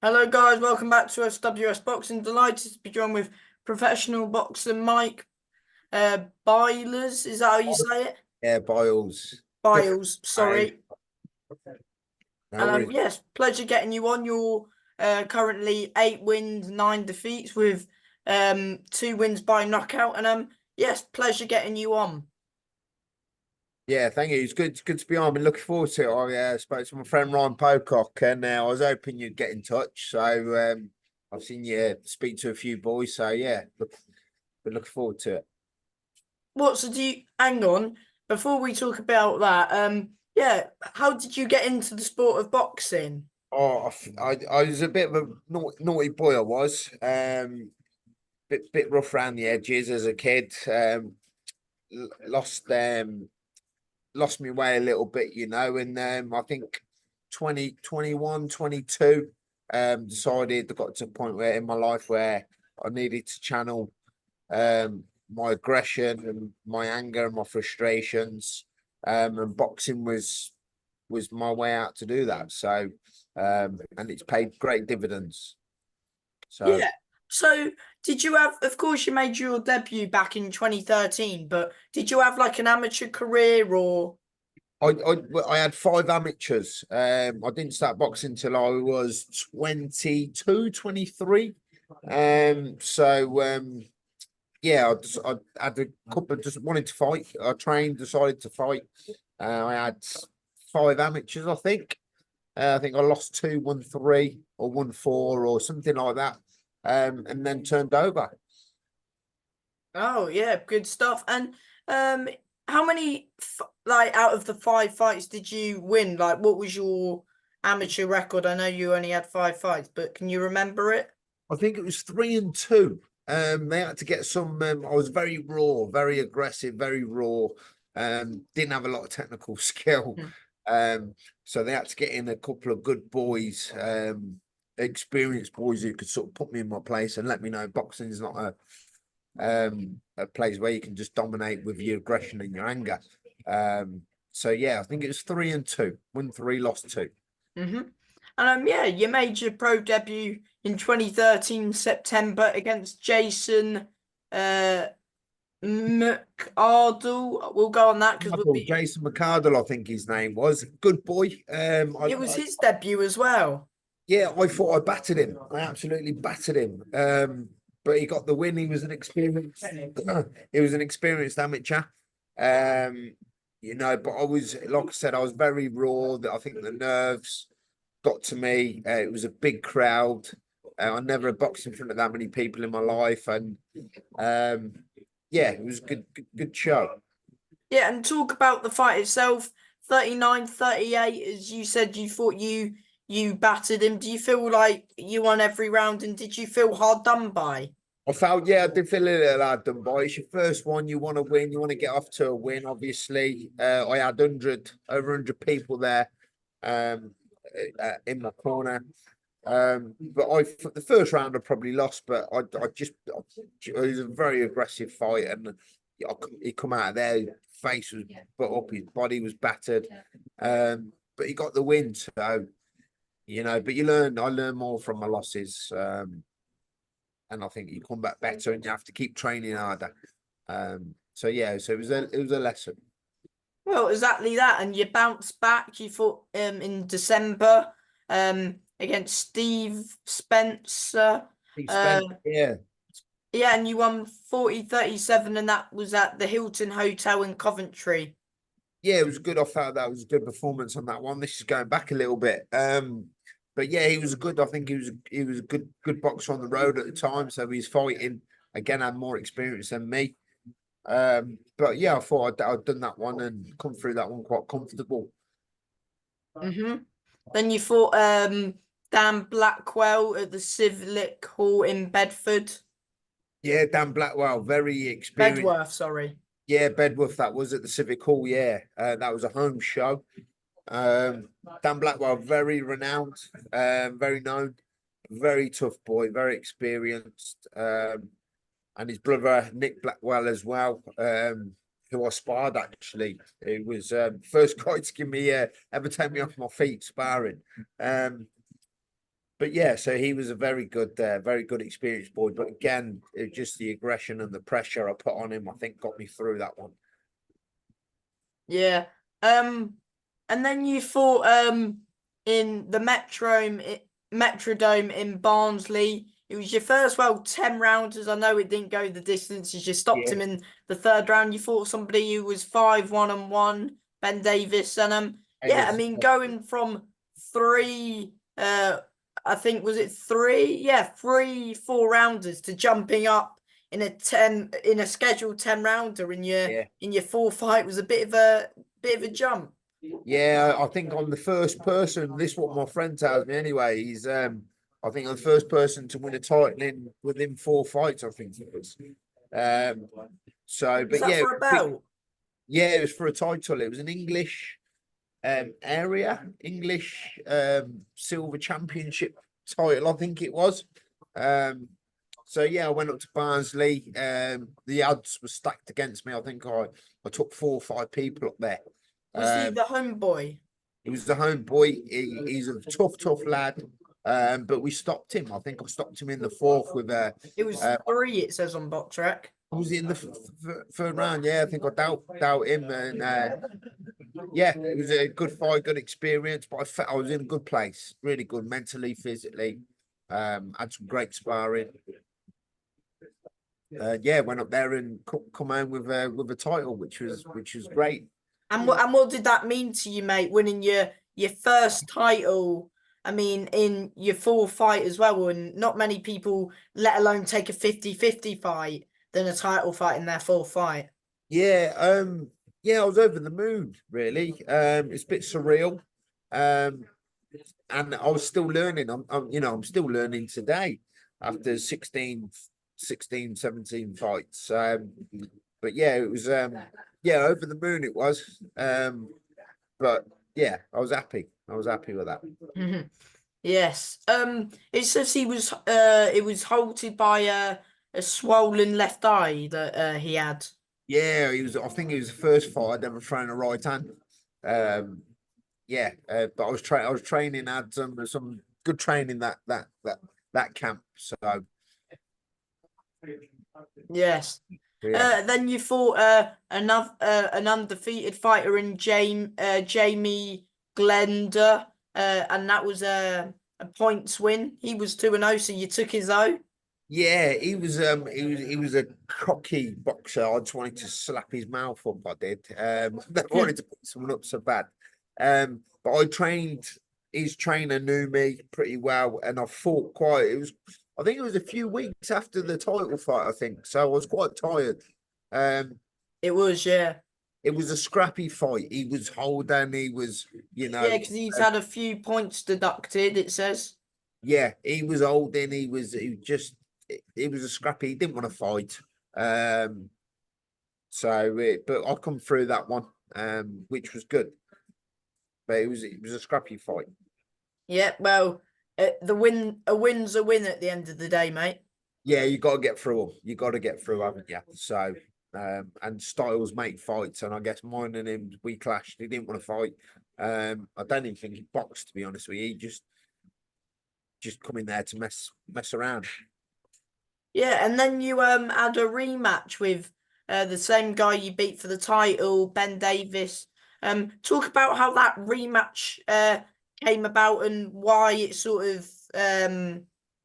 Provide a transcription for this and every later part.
Hello guys, welcome back to SWS Boxing. Delighted to be joined with professional boxer Mike Byles. Is that how you say it? Yeah, Byles. Different Byles, name. sorry. No And worries. yes, pleasure getting you on. You're currently 8 wins, 9 defeats with 2 wins by knockout. And yes, pleasure getting you on. Yeah, thank you. It's good to be on. I've been looking forward to it. I spoke to my friend Ryan Pocock, and I was hoping you'd get in touch. So I've seen you speak to a few boys. So yeah, been looking forward to it. What so do you hang on before we talk about that? Yeah, how did you get into the sport of boxing? Oh, I was a bit of a naughty boy. I was bit rough around the edges as a kid. Lost lost my way a little bit, and I think 2021, 22, decided I got to a point where in my life where I needed to channel my aggression and my anger and my frustrations. And boxing was my way out to do that. So and it's paid great dividends. So Yeah. So, did you have, of course, you made your debut back in 2013, but did you have like an amateur career or? I had five amateurs. I didn't start boxing till I was 22, 23. Yeah, I had a couple of just wanted to fight. I trained, decided to fight. I had five amateurs, I think. I think I lost two, won three, or won four, or something like that. And then turned over. Oh, yeah, good stuff. And um, how many like out of the 5 fights did you win? Like, what was your amateur record? I know you only had 5 fights, but can you remember it? I think it was 3-2. They had to get some. I was very raw, very aggressive, very raw. Didn't have a lot of technical skill. Hmm. Um, so they had to get in a couple of good boys, experienced boys who could sort of put me in my place and let me know boxing is not a place where you can just dominate with your aggression and your anger. So yeah, I think it was 3-2. Won three, lost two. Mm-hmm. And yeah, you made your pro debut in 2013 September against Jason uh McArdle. We'll go on that because we'll be. Jason McArdle, I think his name was. Good boy. It was his debut as well. Yeah, I thought I battered him. I absolutely battered him. But he got the win. He was an experienced. He was an experienced amateur. Um, but I was, like I said, I was very raw. That I think the nerves got to me. It was a big crowd. I never boxed in front of that many people in my life, and um, yeah, it was a good show. Yeah, and talk about the fight itself. 39-38, as you said, you thought you battered him. Do you feel like you won every round, and did you feel hard done by? I felt, yeah, I did feel a little hard done by. It's your first one. You want to win. You want to get off to a win, obviously. I had over 100 people there in my corner. But the first round I probably lost, but it was a very aggressive fight. And he come out of there, his face was put up, his body was battered. But he got the win. So, but I learned more from my losses. And I think you come back better and you have to keep training harder. So yeah, so it was a lesson. Well, exactly that, and you bounced back. You fought in December against Steve Spencer. He Uh, spent yeah. yeah, and you won 40-37, and that was at the Hilton Hotel in Coventry. Yeah, it was good. I felt that was a good performance on that one. This is going back a little bit. But yeah, he was good. I think he was a good boxer on the road at the time. So he's fighting again, had more experience than me. But yeah, I thought I'd done that one and come through that one quite comfortable. Mm-hmm. Then you fought Dan Blackwell at the Civic Hall in Bedford. Yeah, Dan Blackwell, very experienced. Bedworth, sorry. Yeah, Bedworth, that was at the Civic Hall. Yeah, that was a home show. Dan Blackwell, very renowned, very known, very tough boy, very experienced. And his brother Nick Blackwell as well, who I sparred actually. He was first guy to give me ever take me off my feet sparring. Um, but yeah, so he was a very good experienced boy. But again, it was just the aggression and the pressure I put on him, I think, got me through that one. Yeah. And then you fought in the Metrodome in Barnsley. It was your first, well, 10 rounders. I know it didn't go the distance as you stopped Yeah, him in the third round. You fought somebody who was 5-1-1, Ben Davis. And it yeah, I was. mean, going from three I think was it three? Yeah, 3 4 rounders to jumping up in a scheduled 10 rounder Yeah, in your full fight was a bit of a jump. yeah. I think I'm the first person. This is what my friend tells me anyway. I think I'm the first person to win a title in within 4 fights. I think it was. Um, so, Was but that yeah, for a belt? yeah, it was for a title. It was an English English silver championship title, I think it was. Um, so yeah, I went up to Barnsley. The odds were stacked against me. I think I took 4 or 5 people up there. Was he Um, the homeboy? he was the home boy. He's a tough lad. But we stopped him. I think I stopped him in the fourth with It was uh, three, it says on Box Rec. was in the third round. Yeah, I think I doubt him, and yeah, it was a good fight, good experience. But I felt I was in a good place, really good mentally, physically. Had some great sparring. Yeah, went up there and come home with a title, which was great. And what did that mean to you, mate? Winning your first title. I mean, in your full fight as well, and not many people, let alone take a 50-50 fight, than a title fight in their full fight. Yeah, yeah, I was over the moon, really. It's a bit surreal. Um, and I was still learning. I'm still learning today after 17 fights. But yeah, it was, yeah, over the moon it was. But yeah, I was happy. I was happy with that. Yes. It says it was halted by a swollen left eye that he had. Yeah, I think he was the first fight I'd ever thrown a right hand. Um, yeah, but I was training, had some good training that camp. So Yes. yeah, Then you fought an undefeated fighter in Jamie Glenda, and that was a points win. He was 2-0, so you took his O. yeah, he was a cocky boxer. I just wanted to slap his mouth up. I did. Never wanted to put someone up so bad. But I trained. His trainer knew me pretty well, and I fought quite. It was, I think it was a few weeks after the title fight. I think so. I was quite tired. Um, It was, yeah. it was a scrappy fight. He was holding. He was, you Yeah, know, because he's had a few points deducted, it says. yeah, he was holding. He was just. It was a scrappy. He didn't want to fight. Um, but I come through that one, which was good. But it was a scrappy fight. Yeah, well, a win's a win at the end of the day, mate. Yeah, you got to get through them. You got to get through, haven't you? So, and styles make fights, and I guess mine and him, we clashed. He didn't want to fight. I don't even think he boxed, to be honest with you. He just come in there to mess around. Yeah, and then you had a rematch with the same guy you beat for the title, Ben Davis. Talk about how that rematch came about and why it sort of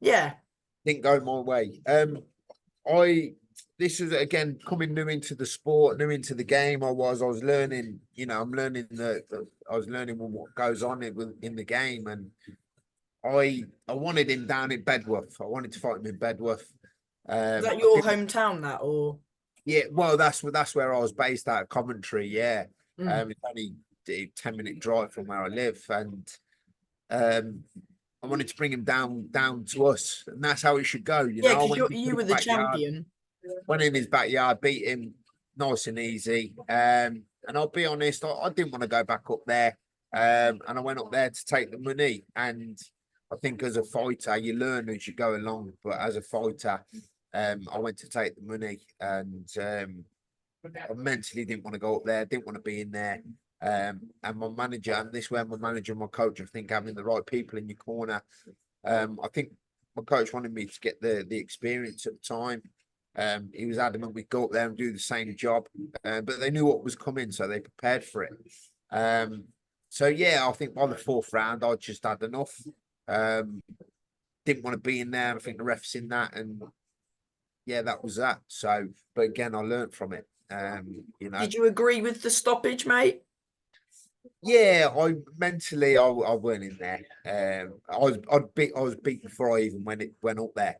yeah. Didn't go my way. I this is again coming new into the sport, new into the game. I was learning. I'm learning I was learning what goes on in the game, and I wanted him down in Bedworth. I wanted to fight him in Bedworth. Is that I your didn't. hometown that or Yeah, well, that's where I was based out of Coventry. Yeah, mm. it's only a 10-minute drive from where I live, and um, I wanted to bring him down to us, and that's how it should go. Yeah, I because went into you his were the backyard, champion. went in his backyard, beat him nice and easy. And I'll be honest, I didn't want to go back up there. And I went up there to take the money. And I think as a fighter, you learn as you go along. But as a fighter, I went to take the money, and I mentally didn't want to go up there, didn't want to be in there. And my manager, and this is where my manager and my coach, I think having the right people in your corner I think my coach wanted me to get the experience at the time. He was adamant we'd go up there and do the same job, but they knew what was coming, so they prepared for it. So yeah, I think by the fourth round, I just had enough. Didn't want to be in there. I think the refs in that, and yeah, that was that. So, but again, I learned from it. You know, Did you agree with the stoppage, mate? yeah, I mentally I weren't in there. I was beat before I even went up there.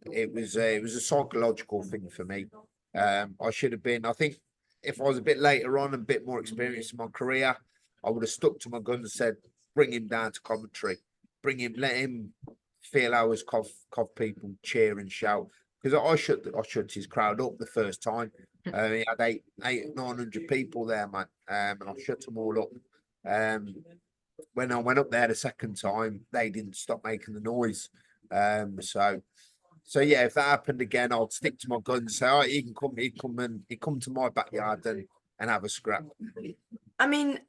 It was a psychological thing for me. I should have been. I think if I was a bit later on and a bit more experienced in my career, I would have stuck to my guns and said, bring him down to commentary, bring him, let him feel how his cough people cheer and shout. Because I shut his crowd up the first time. He had 900 people there, man, and I shut them all up. When I went up there the second time, they didn't stop making the noise. So yeah, if that happened again, I'd stick to my guns. Say, oh, he'd come to my backyard and have a scrap. I mean,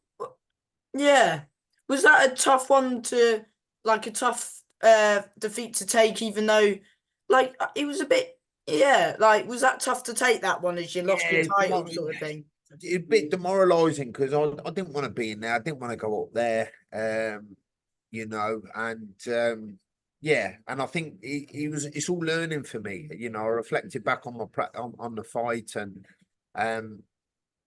yeah. Was that a tough one to, like a tough defeat to take, even though, like, it was a bit, yeah, like, was that tough to take, that one, as you lost your Yeah, title sort of thing? a bit demoralising because I didn't want to be in there. I didn't want to go up there. You know, and yeah, and I think it's all learning for me. You know, I reflected back on on the fight, and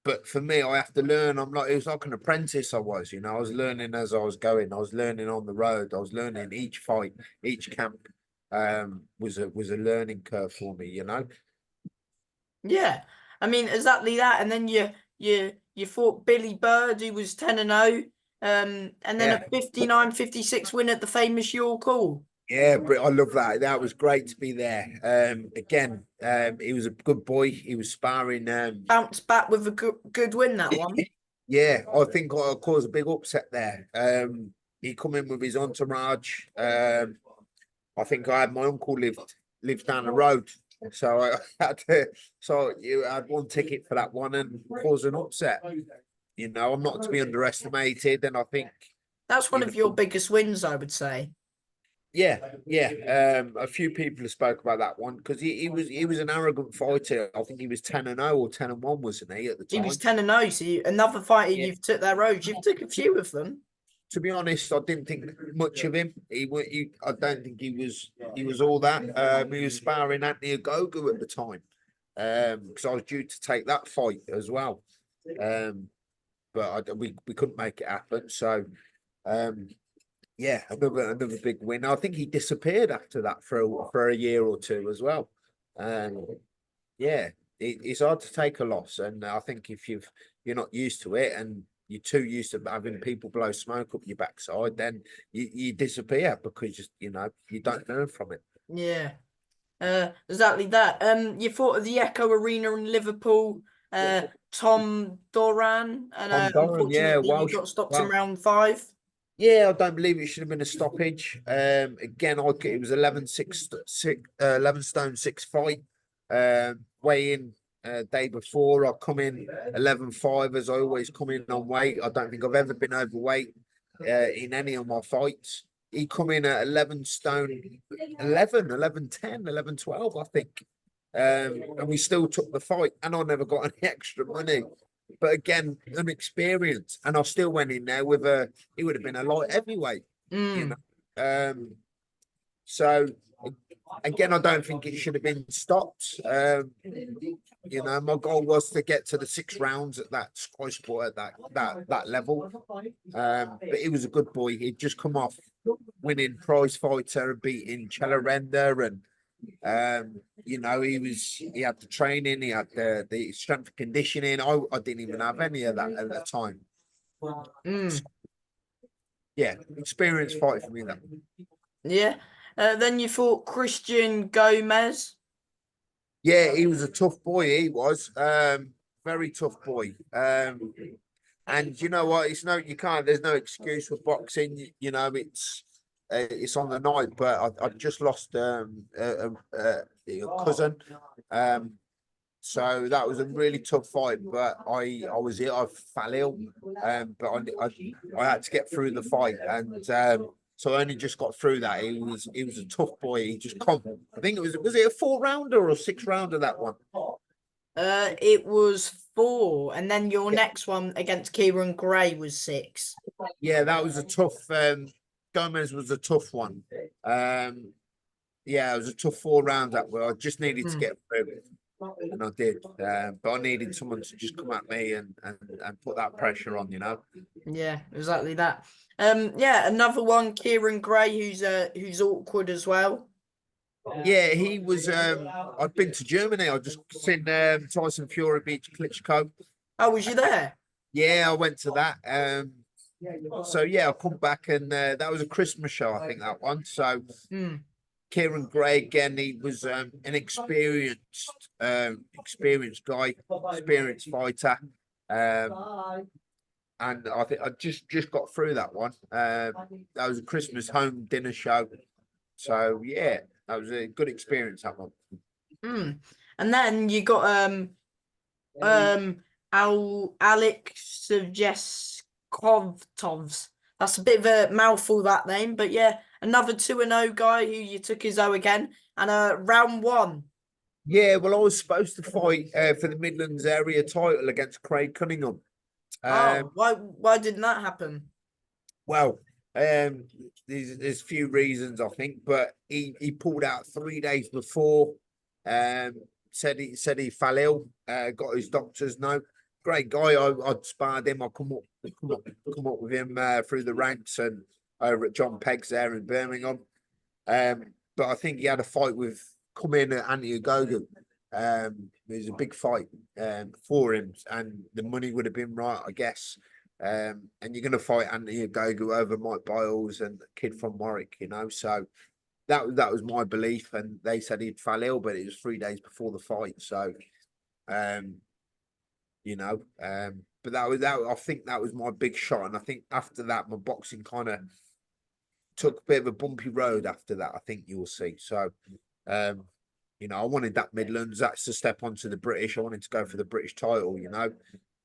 but for me, I have to learn. It was like an apprentice. You know, I was learning as I was going. I was learning on the road. I was learning each fight, each camp. Was a learning curve for me. You know. Yeah. I mean, exactly that. And then you fought Billy Bird, who was 10-0, and then a Yeah. 59-56 win at the famous York Hall. Yeah, but I love that. That was great to be there. Again, he was a good boy. He was sparring. Bounced back with a good win, that one. Yeah, I think I caused a big upset there. He come in with his entourage. I think I had my uncle lived down the road, so I had to. So you had one ticket for that one and caused an upset. You know, I'm not to be underestimated, and I think That's one you of your know. biggest wins, I would say. Yeah, yeah. A few people have spoke about that one because he was an arrogant fighter. I think he was 10-0 or 10-1, wasn't he, at the He was time? 10-0, so another fighter Yeah. you've took their road. You've took a few of them. To be honest, I didn't think much of him. I don't think he was all that. He was sparring Anthony Ogogo at the time. Because I was due to take that fight as well. But we couldn't make it happen. So um yeah, another big win. I think he disappeared after that for a year or two as well. Yeah, it's hard to take a loss, and I think if you're not used to it, and you're too used to having people blow smoke up your backside, then you disappear because you know you don't learn from it. Yeah. Exactly that. You fought at the Echo Arena in Liverpool, Tom Doran, and Tom Doran, yeah, unfortunately you Welsh. got stopped in Well, round 5. yeah, I don't believe it should have been a stoppage. Again, it was 11 stone 6 fight. Weigh in day before. I come in 11-5 as I always come in on weight. I don't think I've ever been overweight in any of my fights. He come in at 11 stone 11, 11-10, 11-12, I think. And we still took the fight, and I never got any extra money. But again, an experience, and I still went in there with he would have been a light heavyweight, you know. So again, I don't think it should have been stopped. You know, my goal was to get to the 6 rounds at that Sky Sport at that level. But he was a good boy. He'd just come off winning prize fighter and beating Render, and you know, he had the training, he had the strength and conditioning. I didn't even have any of that at the time. So, yeah, experience fight for me then. Yeah. Then you fought Christian Gomez. Yeah, he was a tough boy. He was very tough boy. And you know what? You can't. There's no excuse for boxing. You know, it's on the night. But I just lost a cousin. So that was a really tough fight. But I was ill. I fell ill. But I had to get through the fight, and So I only just got through that. He was a tough boy. He just come. I think was it a 4 rounder or a 6 rounder, that one? It was 4, and then your next one against Kieran Gray was 6. Yeah, that was a tough. Gomez was a tough one. Yeah, it was a tough 4 rounds that way. I just needed to get through it, and I did. But I needed someone to just come at me and put that pressure on, you know. Yeah, exactly that. Yeah, another one, Kieran Gray, who's awkward as well. Yeah, he was. I'd been to Germany. I just seen Tyson Fury beat Klitschko. Oh, was you there? Yeah, I went to that. So yeah, I come back and that was a Christmas show, I think that one. So Kieran Gray again, he was an experienced guy, experienced fighter. And I think I just got through that one. That was a Christmas home dinner show. So yeah, that was a good experience, that one. And then you got Alex Suggeskovtovs. That's a bit of a mouthful, that name, but yeah, another 2-0 guy who you took his O again, and round 1. Yeah, well, I was supposed to fight for the Midlands area title against Craig Cunningham. Why didn't that happen? Well, there's a few reasons, I think, but he pulled out 3 days before. Said he fell ill. Got his doctor's note. Great guy. I'd sparred him. I come up with him through the ranks and over at John Pegg's there in Birmingham. But I think he had a fight with come in at Anthony Ogogo. It was a big fight for him, and the money would have been right, I guess. And you're going to fight Anthony Ogogo over Mike Byles and the kid from Warwick, you know. So that was my belief, and they said he'd fell ill, but it was 3 days before the fight. So, you know, but that was that. I think that was my big shot, and I think after that, my boxing kind of took a bit of a bumpy road. After that, I think you will see. So, you know, I wanted that Midlands. That's the step onto the British. I wanted to go for the British title, you know,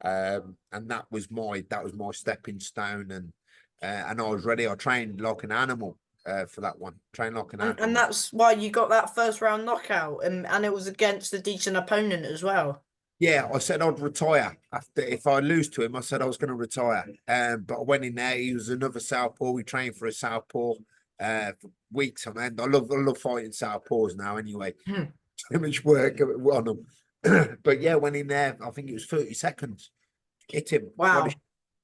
and that was my stepping stone, and I was ready. I trained like an animal for that one. Trained like an animal, and that's why you got that first round knockout, and it was against a decent opponent as well. Yeah, I said I'd retire after if I lose to him. I said I was going to retire. But I went in there. He was another southpaw. We trained for a southpaw for weeks on end. I love fighting southpaws now. Anyway, too much work on them. But yeah, went in there. I think it was 30 seconds. Hit him. Wow.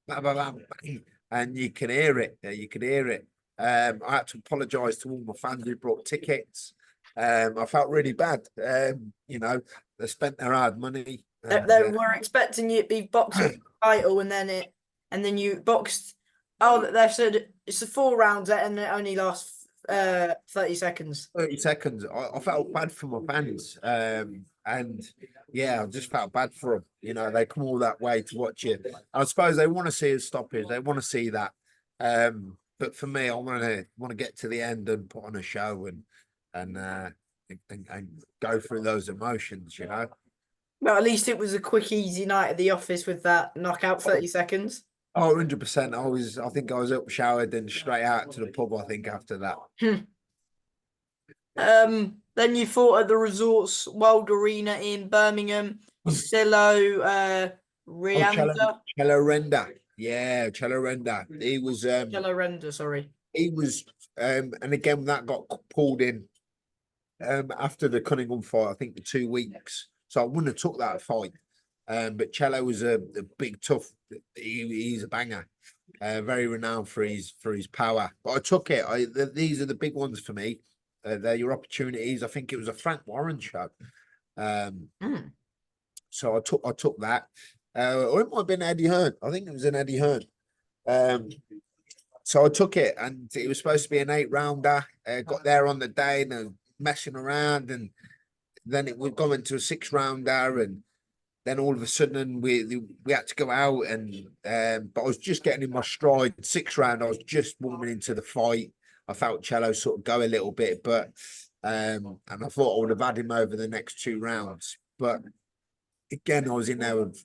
Bam, bam, bam, bang. And you can hear it. You could hear it. I had to apologise to all my fans who brought tickets. I felt really bad. You know, they spent their hard money. They were expecting you to be boxing for the title, and then you boxed. Oh, they said it's a 4 rounds and it only lasts 30 seconds. 30 seconds. I felt bad for my fans. And yeah, I just felt bad for them. You know, they come all that way to watch it. I suppose they want to see us stoppage. They want to see that. But for me, I want to get to the end and put on a show and go through those emotions, you know. Well, at least it was a quick, easy night at the office with that knockout 30 seconds. Oh, 100%. I think I was up, showered, and straight out to the pub, I think, after that. Then you fought at the Resorts World Arena in Birmingham. Cello Rianda. Cello Renda. Yeah, Cello Renda. He was Cello Renda, sorry. He was and again that got pulled in after the Cunningham fight, I think the 2 weeks. So I wouldn't have took that fight. But Cello was a big tough. He's a banger. Very renowned for his power. But I took it. These are the big ones for me. They're your opportunities. I think it was a Frank Warren show. So I took that. Or it might have been Eddie Hearn. I think it was an Eddie Hearn. So I took it, and it was supposed to be an 8-rounder. Got there on the day and messing around, and then it would go into a 6-rounder, and then all of a sudden we had to go out, and but I was just getting in my stride. 6th round, I was just warming into the fight. I felt Cello sort of go a little bit, but and I thought I would have had him over the next 2 rounds. But again, I was in there with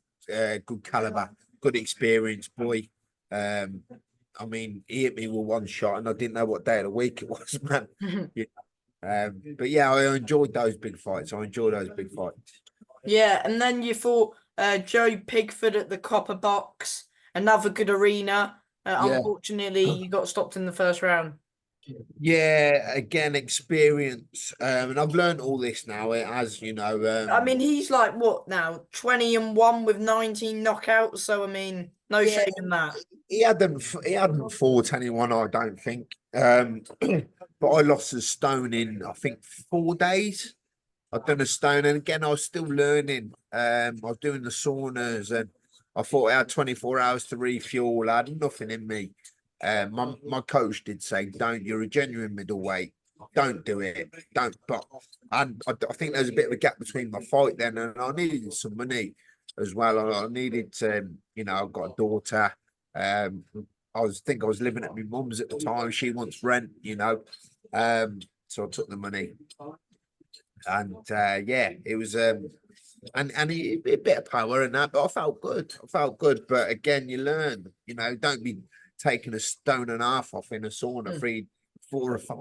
good caliber, good experience boy. I mean, he hit me with one shot, and I didn't know what day of the week it was, man. Yeah. But yeah, I enjoyed those big fights. I enjoy those big fights. Yeah, and then you fought Joe Pigford at the Copper Box, another good arena. Yeah. Unfortunately, you got stopped in the first round. Yeah, again, experience. And I've learned all this now. It has, I mean, he's like what now? 20-1 with 19 knockouts. So I mean, no yeah, shame in that. he hadn't fought anyone, I don't think. But I lost a stone in, I think, 4 days. I've done a stone, and again, I was still learning. I was doing the saunas, and I thought I had 24 hours to refuel. I had nothing in me. My coach did say, "Don't. You're a genuine middleweight. Don't do it. Don't." But I think there's a bit of a gap between my fight then, and I needed some money as well. I needed to, I've got a daughter. Um, I was living at my mum's at the time. She wants rent. So I took the money. And yeah, it was and a bit of power and that, but I felt good. I felt good. But again, you learn, don't be taking a stone and a half off in a sauna Mm. 3, 4 or 5,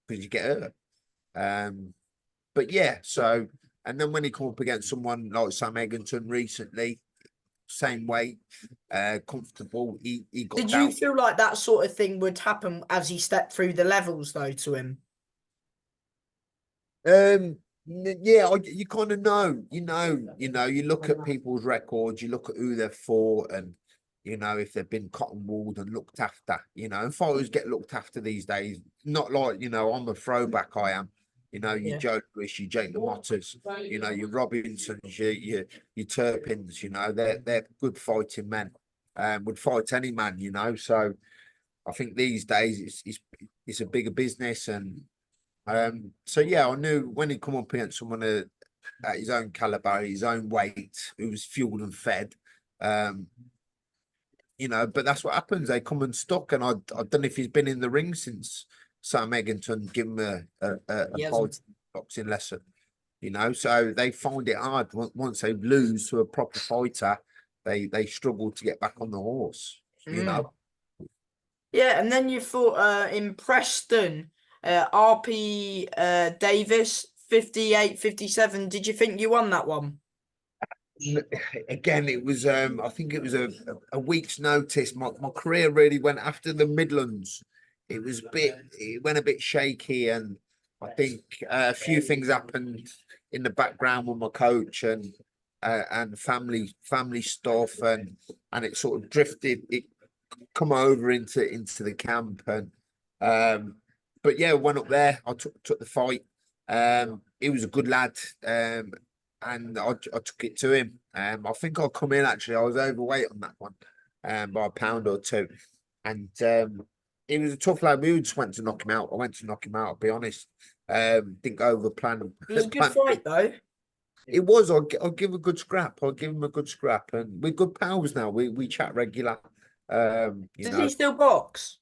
because you get hurt. But yeah, so and then when he come up against someone like Sam Eggington recently, same weight, comfortable, he got Did you down. feel like that sort of thing would happen as he stepped through the levels, though, to him? Yeah, you kind of know, you look at people's records, you look at who they've fought, and if they've been cotton wooled and looked after, and fighters get looked after these days. Not like I'm a throwback. I am, you Yeah. Joe Lewis, you Jake LaMotta's, your Robinsons, your Turpins. They're good fighting men. Would fight any man. So I think these days it's a bigger business. And so yeah, I knew when he come up against someone at his own caliber, his own weight, who was fueled and fed. Um, but that's what happens. They come unstuck, and I don't know if he's been in the ring since Sam Eggington gave him a He fight hasn't. boxing lesson. So they find it hard once they lose to a proper fighter. They struggle to get back on the horse. Mm. Yeah, and then you fought in Preston, RP Davis, 58-57. Did you think you won that one? Again, it was I think it was a week's notice. My career really went after the Midlands. It went a bit shaky, and I think a few things happened in the background with my coach and family stuff, and it sort of drifted. It come over into the camp, and but yeah, went up there. I took the fight. He was a good lad. And I took it to him. I think I'll come in actually. I was overweight on that one, by a pound or two. And he was a tough lad. We just went to knock him out. I went to knock him out, I'll be honest. Didn't go over plan. It was a good plan fight, though. It was. I'll give a good scrap. I'll give him a good scrap. And we're good pals now. We chat regular. Um, you Does know, he still box?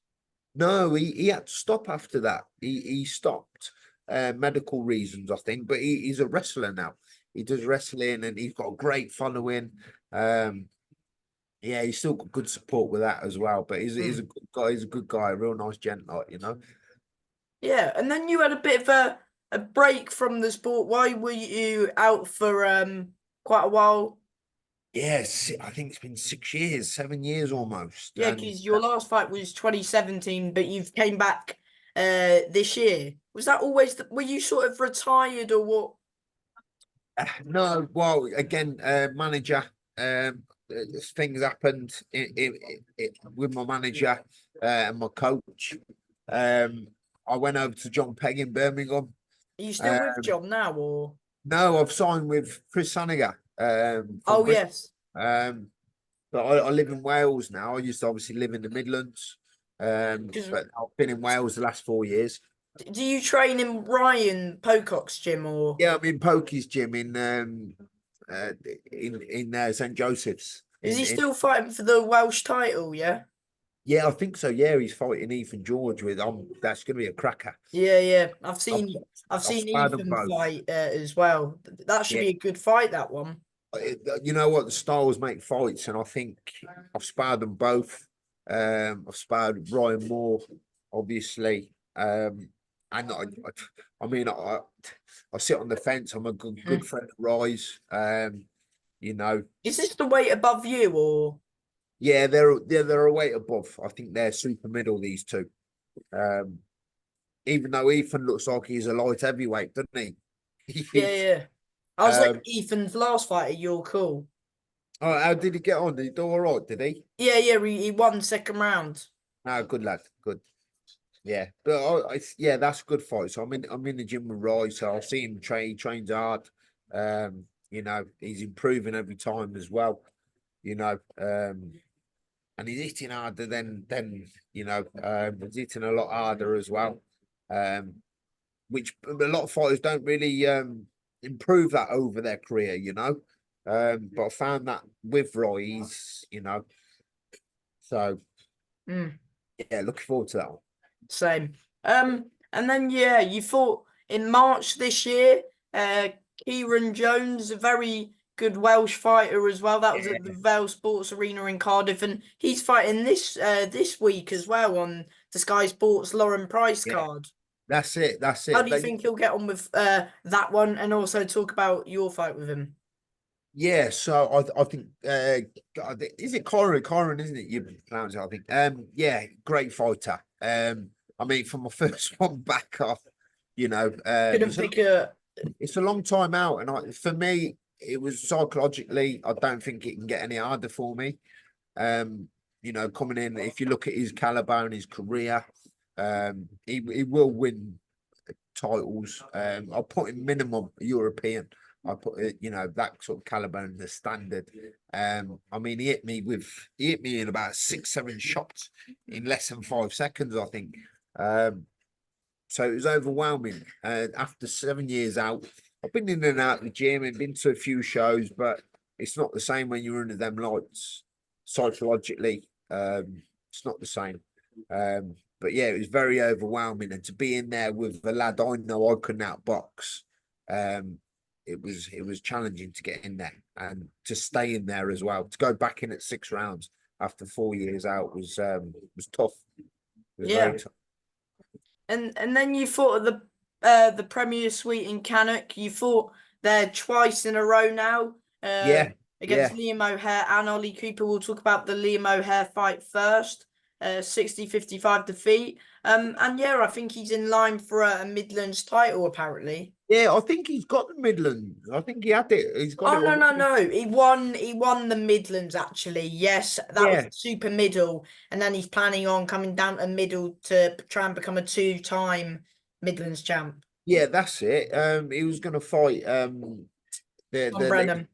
no, he had to stop after that. He stopped, medical reasons, I think. But he's a wrestler now. He does wrestling, and he's got a great following. Yeah, he's still got good support with that as well. But he's a Mm. good guy. He's a good guy, a real nice gent, Yeah, and then you had a bit of a break from the sport. Why were you out for quite a while? Yes, I think it's been 6 years, 7 years almost. Yeah, And because your last fight was 2017, but you've came back this year. Was that always were you sort of retired or what? no, well, again, manager. Things happened with my manager and my coach. Um, I went over to John Pegg in Birmingham. Are you still with Um, John now or? no, I've signed with Chris Saniga from Oh Bristol. yes. Um, but I live in Wales now. I used to obviously live in the Midlands, Because but I've been in Wales the last 4 years. do you train in Ryan Pocock's gym or Yeah, I'm in Pokey's gym uh, in St Joseph's. is he In still fighting for the Welsh title? Yeah. Yeah, I think so. Yeah, he's fighting Ethan George with. That's going to be a cracker. Yeah, yeah. I've I've I've seen sparred them Ethan both. fight as well. That should Yeah, be a good fight. That one. you know what? The styles make fights, and I think I've sparred them both. I've sparred Ryan Moore, obviously. And I mean, I sit on the fence. I'm a good friend of Rise. You know, Is this the weight above you, or? yeah, they're a weight above. I think they're super middle, these two. Um, even though Ethan looks like he's a light heavyweight, doesn't he? Yeah, He's, yeah. I was like um, Ethan's last fight at You're Cool. oh, how did he get on? Did he do all right? Did he? Yeah, yeah, he won second round. No, good lad, good. Yeah, but yeah, that's a good fight. So I'm in the gym with Roy, so I'll see him train. He trains hard. You know, he's improving every time as well. You know, and he's hitting harder than he's hitting a lot harder as well. Um, which a lot of fighters don't really improve that over their career. You know, but I found that with Roy, so Mm. yeah, looking forward to that one. Same. And then yeah, you fought in March this year. Kieran Jones, a very good Welsh fighter as well. That was at the Vale Sports Arena in Cardiff, and he's fighting this week as well on the Sky Sports Lauren Price Yeah, card. that's it. That's How it. do you think he'll get on with that one, and also talk about your fight with him? Yeah, so I think is it Kyron? Kyron, isn't it? You pronounce it, I think. Yeah, great fighter. I mean, from my first one back off, Couldn't pick a it's a long time out, and for me, it was psychologically, I don't think it can get any harder for me. Coming in, if you look at his caliber and his career, he will win titles. I'll put him minimum European. I put it, that sort of caliber and the standard. I mean, he hit me in about 6, 7 shots in less than 5 seconds, I think. So it was overwhelming. And after 7 years out, I've been in and out of the gym and been to a few shows, but it's not the same when you're under them lights. Psychologically, it's not the same. But yeah, it was very overwhelming, and to be in there with the lad I know I couldn't outbox, it was challenging to get in there and to stay in there as well. To go back in at 6 rounds after 4 years out was tough. It was yeah. very tough. And then you fought at the Premier Suite in Cannock. You fought there twice in a row now. Yeah, Against yeah. Liam O'Hare and Ollie Cooper. We'll talk about the Liam O'Hare fight first. 60-55 defeat. And yeah, I think he's in line for a Midlands title apparently. Yeah, I think he's got the Midlands. I think he had it. He's got Oh it no no already. no! He won the Midlands actually. Yes, that was Yeah, super middle, and then he's planning on coming down to middle to try and become a two-time Midlands champ. yeah, that's it. He was going to fight Tom the Brennan.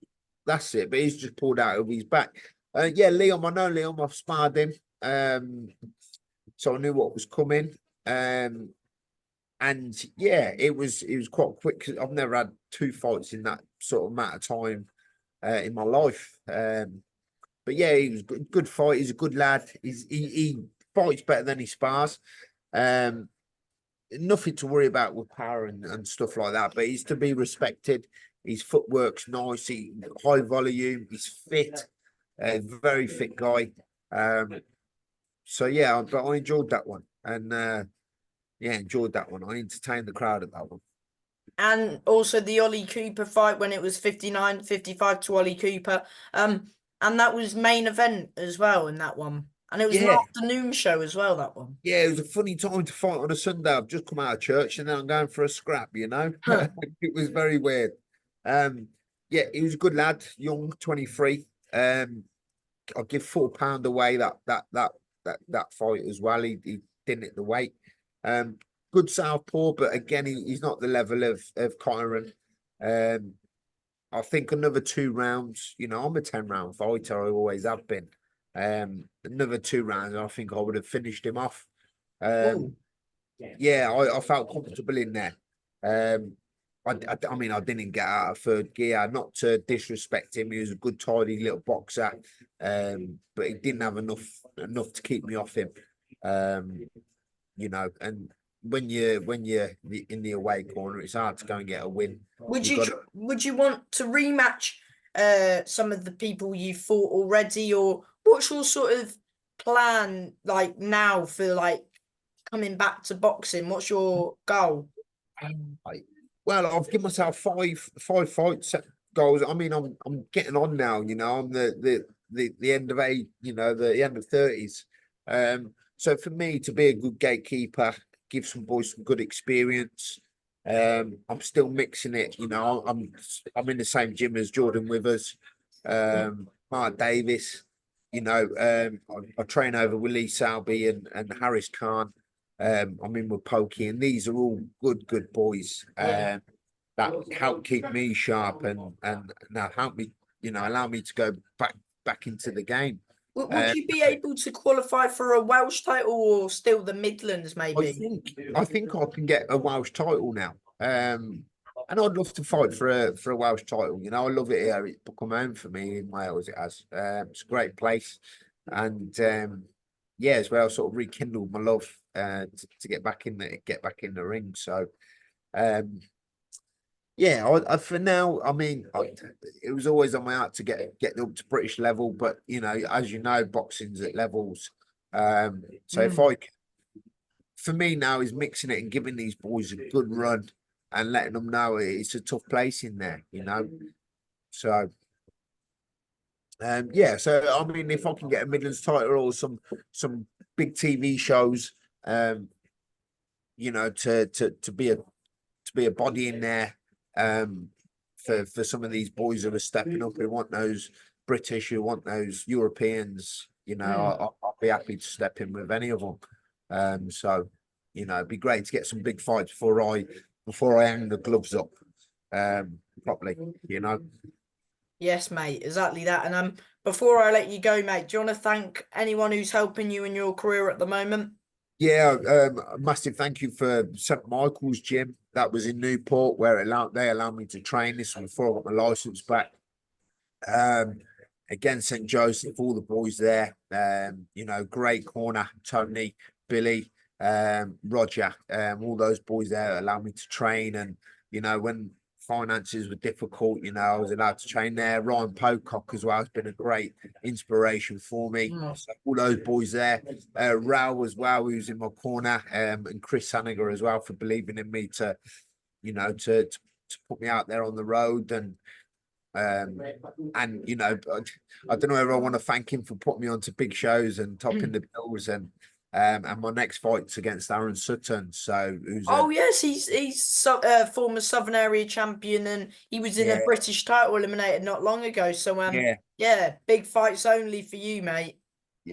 that's it, but he's just pulled out of his back. Yeah, Liam, I know Liam. I've sparred him, so I knew what was coming. And yeah, it was quite quick. 'Cause I've never had 2 fights in that sort of amount of time in my life. But yeah, he was good fight. He's a good lad. He fights better than he spars. Nothing to worry about with power and stuff like that. But he's to be respected. His footwork's nice. He high volume. He's fit. Very fit guy. So yeah, but I enjoyed that one, and yeah, enjoyed that one. I entertained the crowd at that one. And also the Ollie Cooper fight when it was 59-55 to Ollie Cooper. And that was main event as well in that one. And it was an Yeah, afternoon show as well, that one. yeah, it was a funny time to fight on a Sunday. I've just come out of church and then I'm going for a scrap, Huh. It was very weird. Yeah, he was a good lad, young, 23. I'll give £4 away that fight as well. He didn't hit the weight. Good southpaw, but again, he's not the level of Kyron. I think another 2 rounds. I'm a 10-round fighter. I always have been. Another 2 rounds, I think I would have finished him off. Ooh. Yeah, I felt comfortable in there. I mean, I didn't get out of third gear. Not to disrespect him, he was a good, tidy little boxer, but he didn't have enough to keep me off him. And when you're in the away corner, it's hard to go and get a win. Would you want to rematch some of the people you fought already, or what's your sort of plan like now for like coming back to boxing? What's your goal? Well, I've given myself five fights goals. I mean, I'm getting on now. You know, I'm the end of age. You know, the end of 30s. So for me to be a good gatekeeper, give some boys some good experience. I'm still mixing it. You know, I'm in the same gym as Jordan Withers, Mark Davis. You know, I train over Willie Salby and Harris Khan. I'm in with Pokey, and these are all good boys. That help keep me sharp and now help me, you know, allow me to go back into the game. Would you be able to qualify for a Welsh title or still the Midlands, maybe? I think I can get a Welsh title now. And I'd love to fight for a Welsh title. You know, I love it here. It's become home for me in Wales. It has. It's a great place, and yeah, as well, sort of rekindled my love to get back in the ring. So um, yeah, I for now, I mean, it was always on my heart to get up to British level, but you know, as you know, boxing's at levels. So if I, for me now, is mixing it and giving these boys a good run and letting them know it's a tough place in there, you know. So yeah, so I mean, if I can get a Midlands title or some big TV shows, you know, to be a body in there, for some of these boys who are stepping up, who want those British, who want those Europeans, you know, I'll be happy to step in with any of them. So you know, it'd be great to get some big fights before I hang the gloves up, properly, you know. Yes, mate, exactly that. And before I let you go, mate, do you want to thank anyone who's helping you in your career at the moment? Yeah, a massive thank you for St. Michael's Gym. That was in Newport, where they allowed me to train. This was before I got my license back. Um, Again, St. Joseph, all the boys there. You know, great corner, Tony, Billy, Roger, all those boys there allowed me to train. And you know, when finances were difficult, you know, I was allowed to train there. Ryan Pocock as well has been a great inspiration for me. So all those boys there, Rao as well, who's in my corner, and Chris Saniger as well for believing in me to, you know, to put me out there on the road. And you know, I don't know if I want to thank him for putting me onto big shows and topping the bills. And my next fight's against Aaron Sutton. So who's Oh yes, he's former Southern Area champion, and he was in a yeah, British title eliminated not long ago. So yeah. yeah, big fights only for you, mate.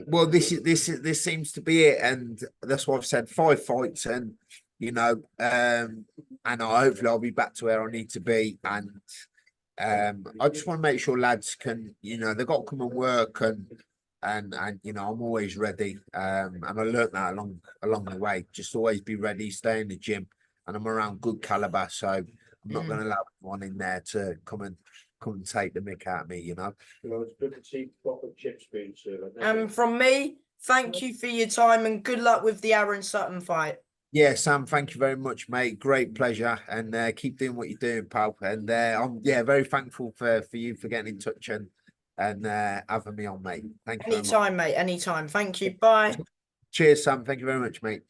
Well, this seems to be it, and that's why I've said 5 fights, and you know, and hopefully I'll be back to where I need to be. And I just want to make sure lads can, you know, they've got to come and work, and you know, I'm always ready. And I learnt that along the way. Just always be ready, stay in the gym, and I'm around good caliber, so I'm not going to allow anyone in there to come and take the mick out of me, you know. You know, it's good to see proper chips being served. And from me, thank you for your time and good luck with the Aaron Sutton fight. Yeah, Sam, thank you very much, mate. Great pleasure, and keep doing what you're doing, pal. And I'm very thankful for you for getting in touch and having me on, mate. Thank you very much. Anytime, mate. Anytime. Thank you. Bye. Cheers, Sam. Thank you very much, mate.